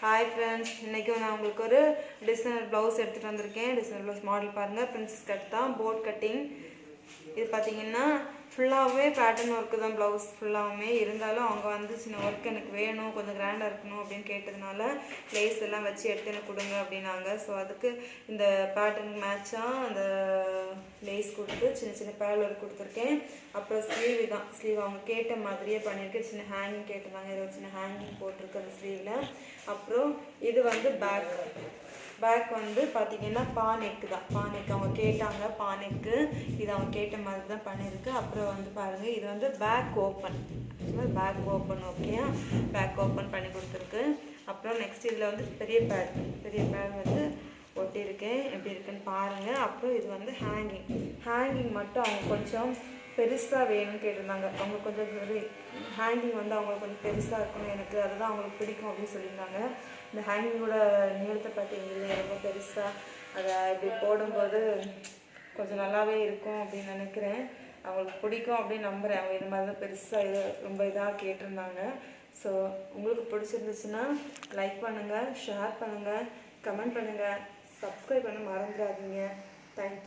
Hi friends, இன்றைக்கி நான் உங்களுக்கு ஒரு டிசைனர் ப்ளவுஸ் எடுத்துகிட்டு வந்திருக்கேன். டிசைனர் ப்ளவுஸ் மாடல் பாருங்கள், பிரின்சஸ் கட் தான், போட் கட்டிங். இது பார்த்திங்கன்னா ஃபுல்லாகவே பேட்டர்ன் ஒர்க்கு தான், ப்ளவுஸ் ஃபுல்லாகவுமே. இருந்தாலும் அவங்க வந்து சின்ன ஒர்க் எனக்கு வேணும், கொஞ்சம் கிராண்டாக இருக்கணும் அப்படின்னு கேட்டதுனால லேஸ் எல்லாம் வச்சு எடுத்து எனக்கு கொடுங்க அப்படின்னாங்க. ஸோ அதுக்கு இந்த பேட்டர்னுக்கு மேட்சாக அந்த லேஸ் கொடுத்து சின்ன சின்ன பேல் ஒர்க் கொடுத்துருக்கேன். அப்புறம் ஸ்லீவ் தான், ஸ்லீவ் அவங்க கேட்ட மாதிரியே பண்ணியிருக்கேன். சின்ன ஹேங்கிங் கேட்டிருந்தாங்க, இதை சின்ன ஹேங்கிங் போட்டிருக்கு அந்த ஸ்லீவில். அப்புறம் இது வந்து பேக் வந்து பார்த்திங்கன்னா பானெக்கு தான், பானெக்கு அவங்க கேட்டாங்க, பானெக்கு இது அவங்க கேட்ட மாதிரி தான் பண்ணியிருக்கு. அப்புறம் வந்து பாருங்கள், இது வந்து pack open okay, pack open பண்ணி கொடுத்துருக்கு. அப்புறம் நெக்ஸ்ட் இதில் வந்து பெரிய பேட் வந்து ஒட்டியிருக்கேன், எப்படி இருக்குன்னு பாருங்கள். அப்புறம் இது வந்து ஹேங்கிங் மட்டும் அவங்க கொஞ்சம் பெருசாக வேணும்னு கேட்டிருந்தாங்க. அவங்க கொஞ்சம் ஹேங்கிங் வந்து அவங்களுக்கு கொஞ்சம் பெருசாக இருக்கணும், எனக்கு அதுதான் அவங்களுக்கு பிடிக்கும் அப்படின்னு சொல்லியிருந்தாங்க. இந்த ஹேங்கிங்கோட நீளத்தை பார்த்தீங்கன்னா ரொம்ப பெருசாக, அதை இப்படி போடும்போது கொஞ்சம் நல்லாவே இருக்கும் அப்படின்னு நினைக்கிறேன். அவங்களுக்கு பிடிக்கும் அப்படின்னு நம்புகிறேன். அவங்க இது மாதிரி தான் பெருசாக ரொம்ப இதாக கேட்டிருந்தாங்க. ஸோ உங்களுக்கு பிடிச்சிருந்துச்சுன்னா லைக் பண்ணுங்கள், ஷேர் பண்ணுங்கள், கமெண்ட் பண்ணுங்கள், சப்ஸ்கிரைப் பண்ண மறந்துடாதீங்க. தேங்க்யூ.